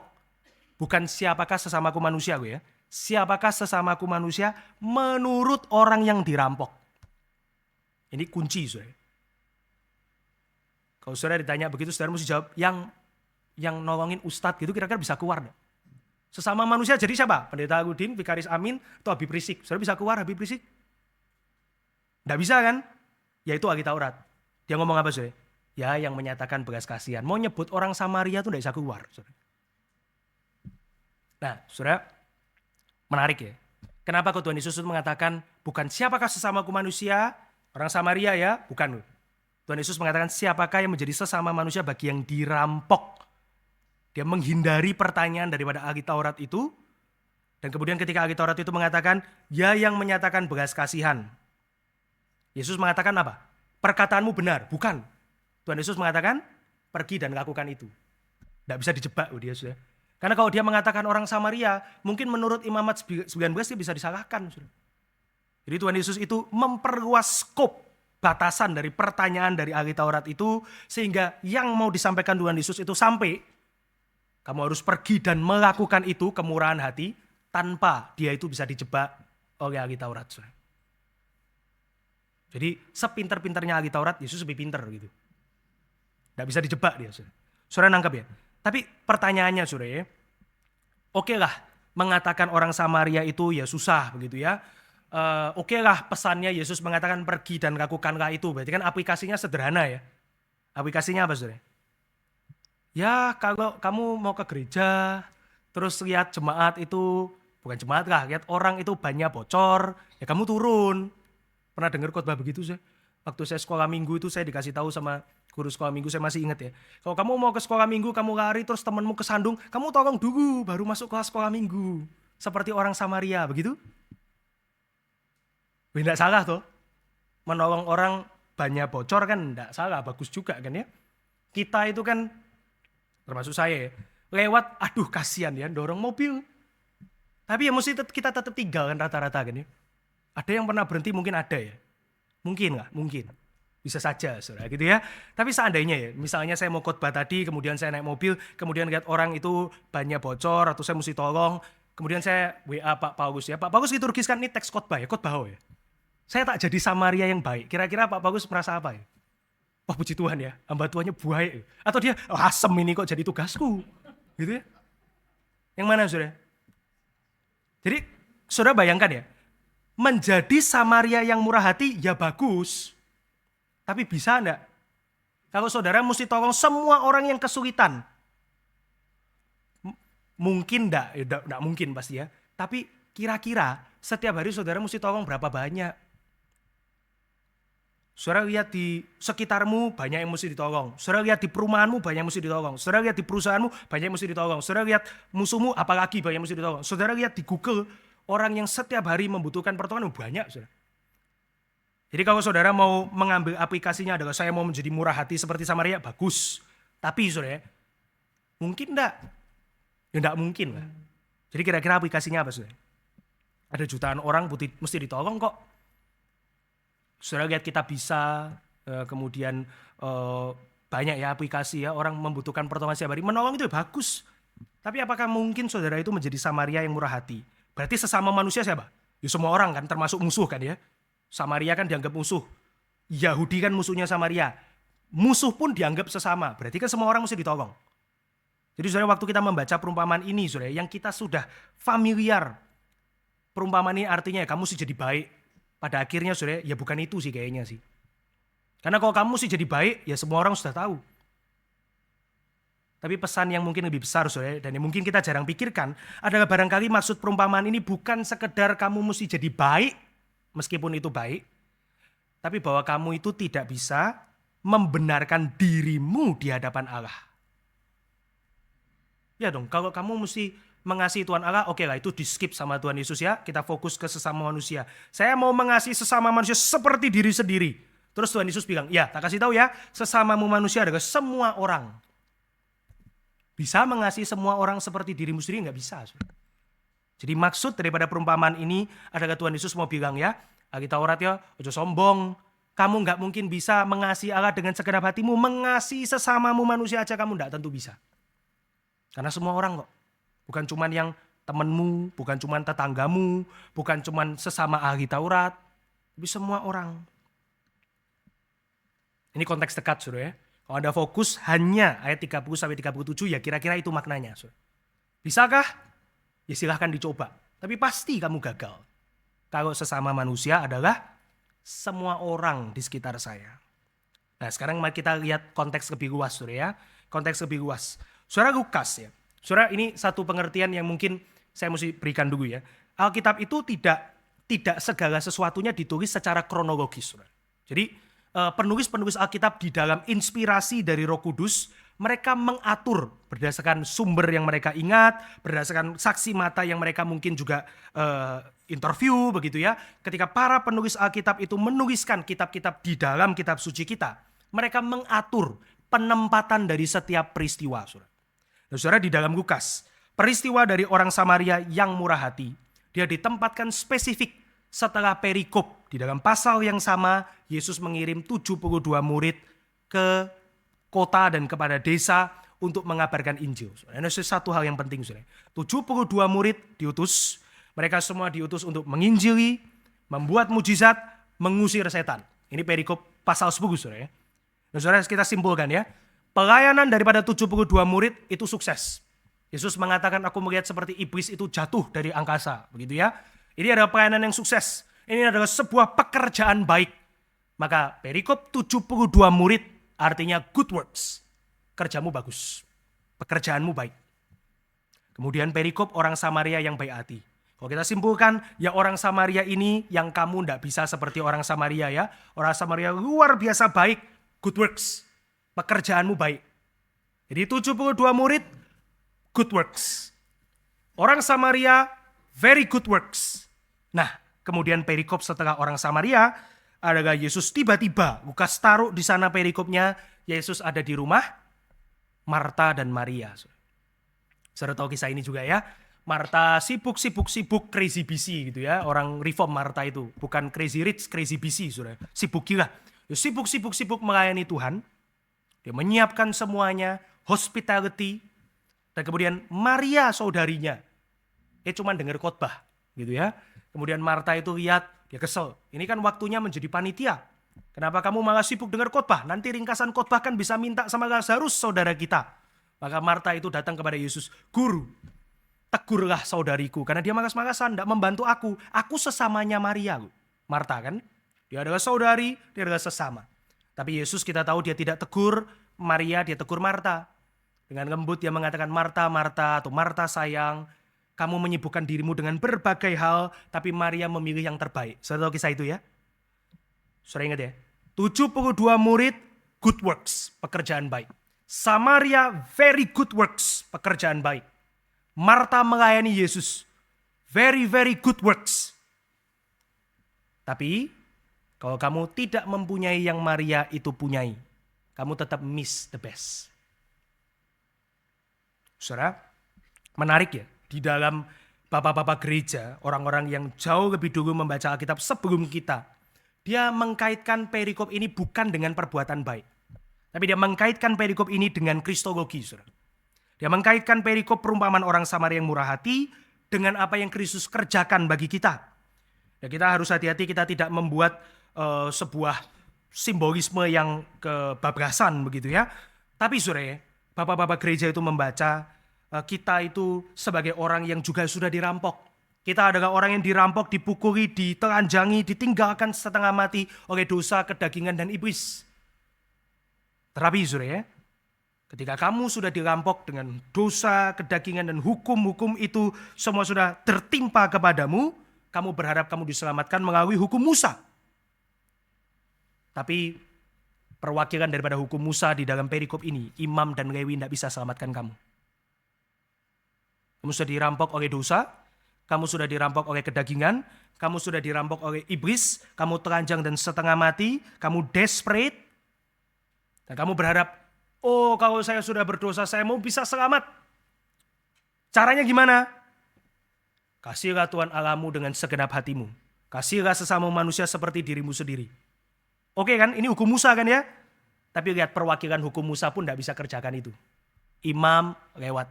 S1: Bukan siapakah sesamaku manusia gue ya. Siapakah sesamaku manusia menurut orang yang dirampok? Ini kunci saudara. Kalau saudara ditanya begitu, saudara mesti jawab yang nolongin ustadz gitu kira-kira bisa keluar gak? Sesama manusia jadi siapa? Pendeta Agudin, Vikaris Amin, atau Habib Rizik? Saudara bisa keluar Habib Rizik? Nggak bisa kan? Ya itu ahli Taurat. Dia ngomong apa saudara? Ya yang menyatakan belas kasihan. Mau nyebut orang Samaria itu nggak bisa keluar. Saudara. Nah saudara, menarik ya. Kenapa kok Tuhan Yesus mengatakan bukan siapakah sesamaku manusia, orang Samaria ya, bukan. Tuhan Yesus mengatakan siapakah yang menjadi sesama manusia bagi yang dirampok. Dia menghindari pertanyaan daripada ahli Taurat itu. Dan kemudian ketika ahli Taurat itu mengatakan, ya yang menyatakan belas kasihan. Yesus mengatakan apa? Perkataanmu benar, bukan. Tuhan Yesus mengatakan, pergi dan lakukan itu. Tidak bisa dijebak dia sudah. Karena kalau dia mengatakan orang Samaria, mungkin menurut Imamat 19 dia bisa disalahkan. Sudah. Jadi Tuhan Yesus itu memperluas skop batasan dari pertanyaan dari ahli Taurat itu, sehingga yang mau disampaikan Tuhan Yesus itu sampai. Kamu harus pergi dan melakukan itu, kemurahan hati, tanpa dia itu bisa dijebak oleh ahli Taurat. Saudara. Jadi sepinter-pinternya ahli Taurat, Yesus lebih pinter gitu. Tidak bisa dijebak dia. Saudara, saudara nangkap ya? Tapi pertanyaannya saudara ya, oke lah mengatakan orang Samaria itu ya susah begitu ya. Oke lah pesannya Yesus mengatakan pergi dan lakukanlah itu. Berarti kan aplikasinya sederhana ya. Aplikasinya apa saudara? Ya kalau kamu mau ke gereja, terus lihat jemaat itu, bukan jemaat lah, lihat orang itu bannya bocor, ya kamu turun. Pernah dengar khotbah begitu saya? Waktu saya sekolah minggu itu saya dikasih tahu sama guru sekolah minggu, saya masih ingat ya. Kalau kamu mau ke sekolah minggu, kamu lari terus temanmu kesandung, kamu tolong dulu baru masuk kelas sekolah minggu. Seperti orang Samaria, begitu? Tidak salah toh. Menolong orang bannya bocor kan tidak salah, bagus juga kan ya. Kita itu kan, termasuk saya ya, lewat, aduh kasihan ya, dorong mobil. Tapi ya mesti kita tetap tinggal kan rata-rata kan ya. Ada yang pernah berhenti mungkin ada ya. Mungkin nggak? Mungkin. Bisa saja saudara gitu ya. Tapi seandainya ya, misalnya saya mau khotbah tadi, kemudian saya naik mobil, kemudian lihat orang itu bannya bocor, atau saya mesti tolong, kemudian saya WA Pak Paulus ya. Pak Paulus liturgiskan ini teks khotbah ya, khotbah ya. Saya tak jadi Samaria yang baik. Kira-kira Pak Paulus merasa apa ya? Wah puji Tuhan ya, hamba Tuhannya baik. Atau dia, asem ini kok jadi tugasku. Gitu ya. Yang mana saudara? Jadi saudara bayangkan ya, menjadi Samaria yang murah hati ya bagus. Tapi bisa enggak? Kalau saudara mesti tolong semua orang yang kesulitan. Mungkin enggak? Enggak mungkin pasti ya. Tapi kira-kira setiap hari saudara mesti tolong berapa banyak? Saudara lihat di sekitarmu banyak yang mesti ditolong. Saudara lihat di perumahanmu banyak yang mesti ditolong. Saudara lihat di perusahaanmu banyak yang mesti ditolong. Saudara lihat musuhmu apalagi banyak yang mesti ditolong. Saudara lihat di Google orang yang setiap hari membutuhkan pertolongan banyak. Saudara. Jadi kalau saudara mau mengambil aplikasinya adalah saya mau menjadi murah hati seperti Samaria, bagus. Tapi saudara, mungkin enggak? Ya enggak mungkin lah. Jadi kira-kira aplikasinya apa saudara? Ada jutaan orang mesti ditolong kok. Saudara lihat kita bisa, kemudian banyak ya aplikasi ya, orang membutuhkan pertolongan setiap hari, menolong itu ya bagus. Tapi apakah mungkin saudara itu menjadi Samaria yang murah hati? Berarti sesama manusia siapa? Ya semua orang kan, termasuk musuh kan ya. Samaria kan dianggap musuh. Yahudi kan musuhnya Samaria. musuh pun dianggap sesama. Berarti kan semua orang mesti ditolong. Jadi saudara, waktu kita membaca perumpamaan ini saudara, yang kita sudah familiar, perumpamaan ini artinya ya kamu sih jadi baik. Pada akhirnya saudara, ya bukan itu sih kayaknya sih. Karena kalau kamu sih jadi baik, ya semua orang sudah tahu. Tapi pesan yang mungkin lebih besar saudara, dan yang mungkin kita jarang pikirkan, adalah barangkali maksud perumpamaan ini bukan sekedar kamu mesti jadi baik, meskipun itu baik, tapi bahwa kamu itu tidak bisa membenarkan dirimu di hadapan Allah. Ya dong, kalau kamu mesti mengasihi Tuhan Allah, oke lah itu di skip sama Tuhan Yesus ya. Kita fokus ke sesama manusia. Saya mau mengasihi sesama manusia seperti diri sendiri. Terus Tuhan Yesus bilang, ya tak kasih tahu ya, sesamamu manusia adalah semua orang. Bisa mengasihi semua orang seperti dirimu sendiri? Nggak bisa. Jadi maksud daripada perumpamaan ini adalah Tuhan Yesus mau bilang ya, ahli Taurat ya, ojo sombong. Kamu nggak mungkin bisa mengasihi Allah dengan segenap hatimu. Mengasihi sesamamu manusia aja kamu nggak tentu bisa. Karena semua orang kok, bukan cuman yang temenmu, bukan cuman tetanggamu, bukan cuman sesama ahli Taurat, tapi semua orang. Ini konteks dekat saudara ya. Kalau Anda fokus hanya ayat 30-37 ya kira-kira itu maknanya. Saudara. Bisakah? Ya silahkan dicoba. Tapi pasti kamu gagal. Kalau sesama manusia adalah semua orang di sekitar saya. Nah sekarang mari kita lihat konteks lebih luas saudara ya. Konteks lebih luas. Saudara Lukas ya. Saudara ini satu pengertian yang mungkin saya mesti berikan dulu ya. Alkitab itu tidak segala sesuatunya ditulis secara kronologis. Saudara. Jadi penulis-penulis Alkitab di dalam inspirasi dari Roh Kudus, mereka mengatur berdasarkan sumber yang mereka ingat, berdasarkan saksi mata yang mereka mungkin juga interview begitu ya. Ketika para penulis Alkitab itu menuliskan kitab-kitab di dalam kitab suci kita, mereka mengatur penempatan dari setiap peristiwa. Saudara. Nah, saudara di dalam Lukas, peristiwa dari orang Samaria yang murah hati, dia ditempatkan spesifik setelah perikop. Di dalam pasal yang sama, Yesus mengirim 72 murid ke kota dan kepada desa untuk mengabarkan Injil. Ini satu hal yang penting. Saudara. 72 murid diutus, mereka semua diutus untuk menginjili, membuat mujizat, mengusir setan. Ini perikop pasal 10. Saudara. Nah, saudara kita simpulkan ya. Pelayanan daripada 72 murid itu sukses. Yesus mengatakan aku melihat seperti iblis itu jatuh dari angkasa. Begitu ya. Ini adalah pelayanan yang sukses. Ini adalah sebuah pekerjaan baik. Maka perikop 72 murid artinya good works. Kerjamu bagus. Pekerjaanmu baik. Kemudian perikop orang Samaria yang baik hati. Kalau kita simpulkan, ya orang Samaria ini yang kamu tidak bisa seperti orang Samaria ya. Orang Samaria luar biasa baik. Good works. Pekerjaanmu baik. Jadi 72 murid, good works. Orang Samaria, very good works. Nah, kemudian perikop setelah orang Samaria adalah Yesus tiba-tiba. Lukas taruh di sana perikopnya, Yesus ada di rumah Marta dan Maria. Saudara tahu kisah ini juga ya. Marta sibuk crazy busy gitu ya. Orang reform Marta itu. Bukan crazy rich, crazy busy. Saudara. Sibuk gila. Sibuk melayani Tuhan. Dia menyiapkan semuanya, hospitality. Dan kemudian Maria saudarinya. Dia cuma dengar khotbah gitu ya. Kemudian Marta itu lihat, dia kesel. Ini kan waktunya menjadi panitia. Kenapa kamu malah sibuk dengar khotbah? Nanti ringkasan khotbah kan bisa minta sama Lazarus saudara kita. Maka Marta itu datang kepada Yesus. Guru, tegurlah saudariku. Karena dia malas-malasan, tidak membantu aku. Aku sesamanya Maria. Marta kan. Dia adalah saudari, dia adalah sesama. Tapi Yesus kita tahu dia tidak tegur Maria, dia tegur Marta. Dengan lembut dia mengatakan, Marta, Marta, atau Marta sayang, kamu menyibukkan dirimu dengan berbagai hal, tapi Maria memilih yang terbaik. Saudara tahu kisah itu ya? Saudara ingat ya? 72 murid, good works, pekerjaan baik. Samaria, very good works, pekerjaan baik. Marta melayani Yesus, very good works. Tapi, kalau kamu tidak mempunyai yang Maria itu punyai, kamu tetap miss the best. Saudara, menarik ya, di dalam bapak-bapak gereja, orang-orang yang jauh lebih dulu membaca Alkitab sebelum kita, dia mengkaitkan perikop ini bukan dengan perbuatan baik, tapi dia mengkaitkan perikop ini dengan kristologi. Saudara. Dia mengkaitkan perikop perumpamaan orang Samaria yang murah hati dengan apa yang Kristus kerjakan bagi kita. Ya, kita harus hati-hati kita tidak membuat sebuah simbolisme yang kebablasan begitu ya. Tapi saudara, bapak-bapak gereja itu membaca kita itu sebagai orang yang juga sudah dirampok. Kita adalah orang yang dirampok, dipukuli, ditelanjangi, ditinggalkan setengah mati oleh dosa, kedagingan, dan iblis. Tetapi saudara, ketika kamu sudah dirampok dengan dosa, kedagingan, dan hukum-hukum itu semua sudah tertimpa kepadamu, kamu berharap kamu diselamatkan melalui hukum Musa. Tapi perwakilan daripada hukum Musa di dalam perikop ini, Imam dan Lewi tidak bisa selamatkan kamu. Kamu sudah dirampok oleh dosa, kamu sudah dirampok oleh kedagingan, kamu sudah dirampok oleh iblis, kamu telanjang dan setengah mati, kamu desperate, dan kamu berharap, oh kalau saya sudah berdosa, saya mau bisa selamat. Caranya gimana? Kasihlah Tuhan Allahmu dengan segenap hatimu. Kasihlah sesama manusia seperti dirimu sendiri. Oke kan, ini hukum Musa kan ya? Tapi lihat perwakilan hukum Musa pun tidak bisa kerjakan itu. Imam lewat,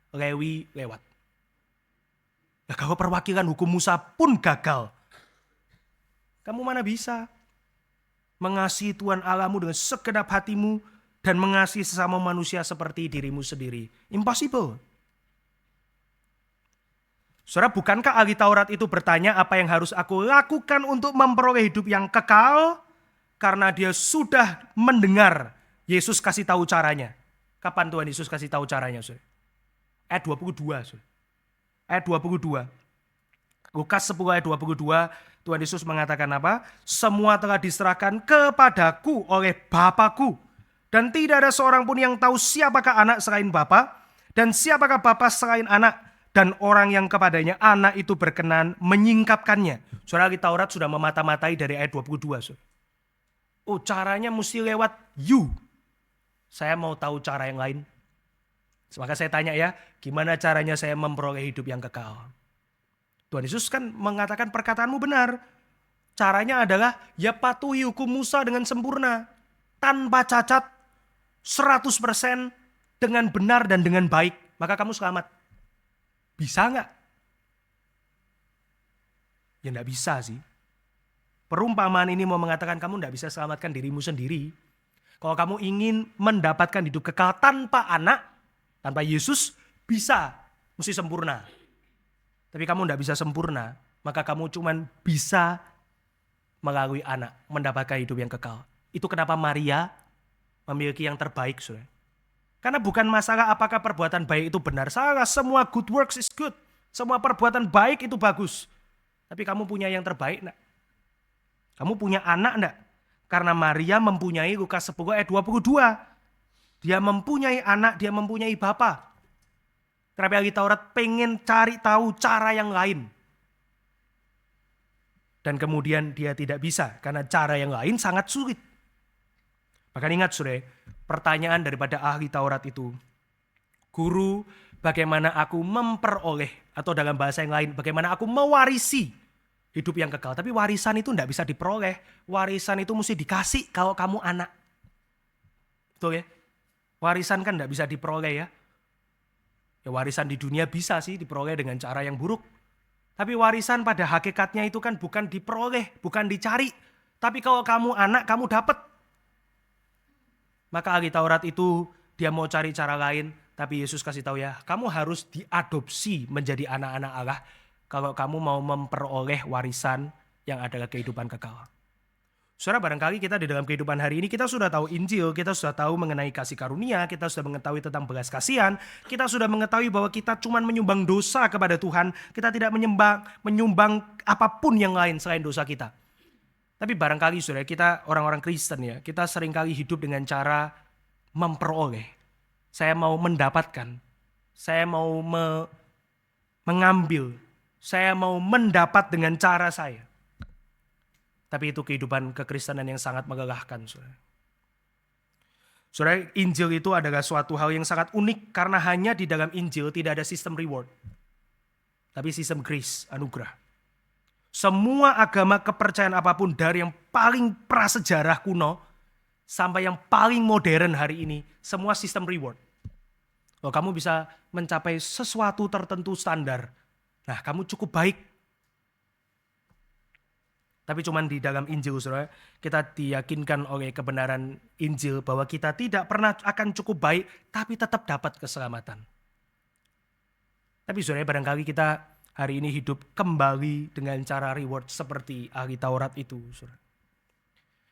S1: Lewi lewat. Nah, kalau perwakilan hukum Musa pun gagal, kamu mana bisa mengasihi Tuhan Allahmu dengan segenap hatimu dan mengasihi sesama manusia seperti dirimu sendiri? Impossible. Saudara, bukankah ahli Taurat itu bertanya apa yang harus aku lakukan untuk memperoleh hidup yang kekal? Karena dia sudah mendengar Yesus kasih tahu caranya. Kapan Tuhan Yesus kasih tahu caranya, saudara? Ayat 22, saudara. Ayat 22. Lukas 10 ayat 22, Tuhan Yesus mengatakan apa? Semua telah diserahkan kepadaku oleh Bapa-Ku. Dan tidak ada seorang pun yang tahu siapakah anak selain Bapa, dan siapakah Bapa selain anak, dan orang yang kepadanya anak itu berkenan menyingkapkannya. Saudara, ahli Taurat sudah memata-matai dari ayat 22, saudara. Oh, caranya mesti lewat you. Saya mau tahu cara yang lain. Maka saya tanya ya, gimana caranya saya memperoleh hidup yang kekal? Tuhan Yesus kan mengatakan perkataanmu benar. Caranya adalah ya patuhi hukum Musa dengan sempurna. Tanpa cacat, 100% dengan benar dan dengan baik. Maka kamu selamat. Bisa nggak? Ya nggak bisa sih. Perumpamaan ini mau mengatakan kamu tidak bisa selamatkan dirimu sendiri. Kalau kamu ingin mendapatkan hidup kekal tanpa anak, tanpa Yesus, bisa, mesti sempurna. Tapi kamu tidak bisa sempurna, maka kamu cuma bisa melalui anak, mendapatkan hidup yang kekal. Itu kenapa Maria memiliki yang terbaik, saudara. Karena bukan masalah apakah perbuatan baik itu benar. Salah, semua good works is good. Semua perbuatan baik itu bagus. Tapi kamu punya yang terbaik, enggak? Kamu punya anak enggak? Karena Maria mempunyai Lukas 10 ayat 22. Dia mempunyai anak, dia mempunyai bapa. Kenapa ahli Taurat pengen cari tahu cara yang lain? Dan kemudian dia tidak bisa karena cara yang lain sangat sulit. Maka ingat saudara, pertanyaan daripada ahli Taurat itu, Guru, bagaimana aku memperoleh, atau dalam bahasa yang lain, bagaimana aku mewarisi hidup yang kekal. Tapi warisan itu tidak bisa diperoleh. Warisan itu mesti dikasih kalau kamu anak. Betul ya? Warisan kan tidak bisa diperoleh ya. Ya warisan di dunia bisa sih diperoleh dengan cara yang buruk. Tapi warisan pada hakikatnya itu kan bukan diperoleh, bukan dicari. Tapi kalau kamu anak, kamu dapat. Maka ahli Taurat itu dia mau cari cara lain. Tapi Yesus kasih tahu ya, kamu harus diadopsi menjadi anak-anak Allah. Kalau kamu mau memperoleh warisan yang adalah kehidupan kekal. Saudara, barangkali kita di dalam kehidupan hari ini kita sudah tahu Injil, kita sudah tahu mengenai kasih karunia, kita sudah mengetahui tentang belas kasihan, kita sudah mengetahui bahwa kita cuma menyumbang dosa kepada Tuhan, kita tidak menyumbang apapun yang lain selain dosa kita. Tapi barangkali saudara, kita orang-orang Kristen ya, kita seringkali hidup dengan cara memperoleh. Saya mau mendapatkan, saya mau mengambil, saya mau mendapat dengan cara saya. Tapi itu kehidupan kekristenan yang sangat melelahkan, saudara. Saudara, Injil itu adalah suatu hal yang sangat unik karena hanya di dalam Injil tidak ada sistem reward. Tapi sistem grace, anugerah. Semua agama kepercayaan apapun dari yang paling prasejarah kuno sampai yang paling modern hari ini, semua sistem reward. Kalau kamu bisa mencapai sesuatu tertentu standar, nah kamu cukup baik. Tapi cuman di dalam Injil, saudara, kita diyakinkan oleh kebenaran Injil bahwa kita tidak pernah akan cukup baik, tapi tetap dapat keselamatan. Tapi saudara, barangkali kita hari ini hidup kembali dengan cara reward seperti ahli Taurat itu, saudara.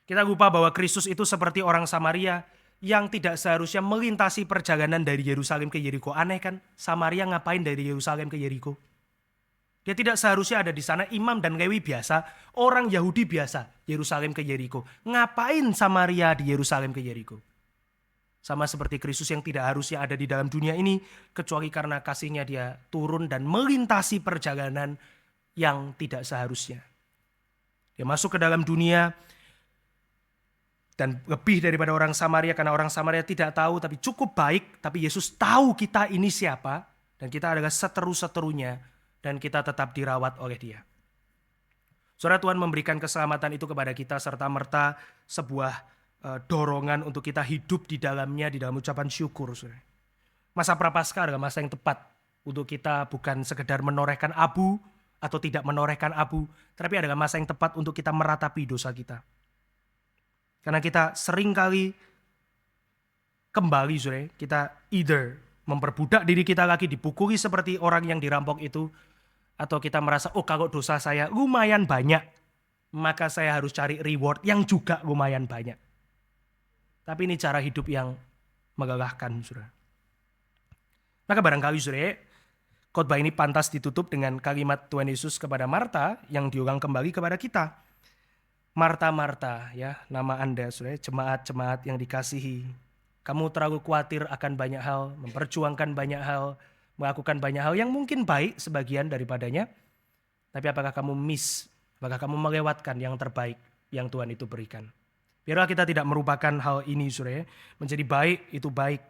S1: Kita lupa bahwa Kristus itu seperti orang Samaria yang tidak seharusnya melintasi perjalanan dari Yerusalem ke Yeriko. Aneh kan? Samaria ngapain dari Yerusalem ke Yeriko? Dia tidak seharusnya ada di sana, imam dan Lewi biasa, orang Yahudi biasa, Yerusalem ke Yeriko. Ngapain Samaria di Yerusalem ke Yeriko? Sama seperti Kristus yang tidak harusnya ada di dalam dunia ini, kecuali karena kasihnya dia turun dan melintasi perjalanan yang tidak seharusnya. Dia masuk ke dalam dunia, dan lebih daripada orang Samaria, karena orang Samaria tidak tahu tapi cukup baik, tapi Yesus tahu kita ini siapa, dan kita adalah seteru-seterunya, dan kita tetap dirawat oleh dia. Saudara, Tuhan memberikan keselamatan itu kepada kita serta-merta sebuah dorongan untuk kita hidup di dalamnya, di dalam ucapan syukur. Saudara. Masa Prapaskah adalah masa yang tepat untuk kita bukan sekedar menorehkan abu atau tidak menorehkan abu, tapi adalah masa yang tepat untuk kita meratapi dosa kita. Karena kita seringkali kembali, saudara, kita either memperbudak diri kita lagi, dipukuli seperti orang yang dirampok itu, atau kita merasa, oh kalau dosa saya lumayan banyak, maka saya harus cari reward yang juga lumayan banyak. Tapi ini cara hidup yang melelahkan, saudara. Maka barangkali, saudara, khotbah ini pantas ditutup dengan kalimat Tuhan Yesus kepada Marta yang diulang kembali kepada kita. Marta, Marta, ya, nama Anda, saudara, jemaat-jemaat yang dikasihi. Kamu terlalu khawatir akan banyak hal, memperjuangkan banyak hal, melakukan banyak hal yang mungkin baik sebagian daripadanya. Tapi apakah kamu apakah kamu melewatkan yang terbaik yang Tuhan itu berikan? Biarlah kita tidak merupakan hal ini, saudara. Menjadi baik itu baik,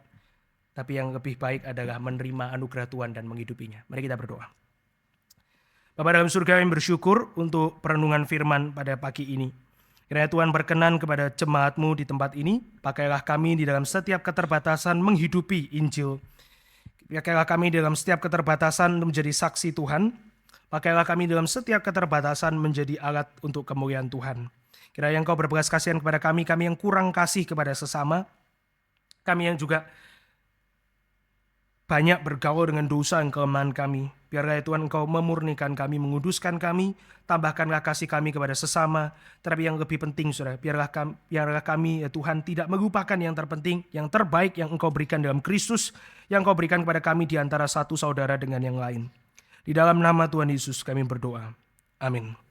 S1: tapi yang lebih baik adalah menerima anugerah Tuhan dan menghidupinya. Mari kita berdoa. Bapa dalam surga, kami bersyukur untuk perenungan firman pada pagi ini. Kiranya Tuhan berkenan kepada jemaat-Mu di tempat ini. Pakailah kami di dalam setiap keterbatasan menghidupi Injil. Pakailah kami dalam setiap keterbatasan menjadi saksi Tuhan. Pakailah kami dalam setiap keterbatasan menjadi alat untuk kemuliaan Tuhan. Kiranya Engkau berbelas kasihan kepada kami yang kurang kasih kepada sesama. Kami yang juga banyak bergaul dengan dosa dan kelemahan kami. Biarlah Tuhan Engkau memurnikan kami, menguduskan kami, tambahkanlah kasih kami kepada sesama. Tetapi yang lebih penting, saudara, biarlah kami ya Tuhan tidak melupakan yang terpenting, yang terbaik yang Engkau berikan dalam Kristus, yang Engkau berikan kepada kami di antara satu saudara dengan yang lain. Di dalam nama Tuhan Yesus kami berdoa. Amin.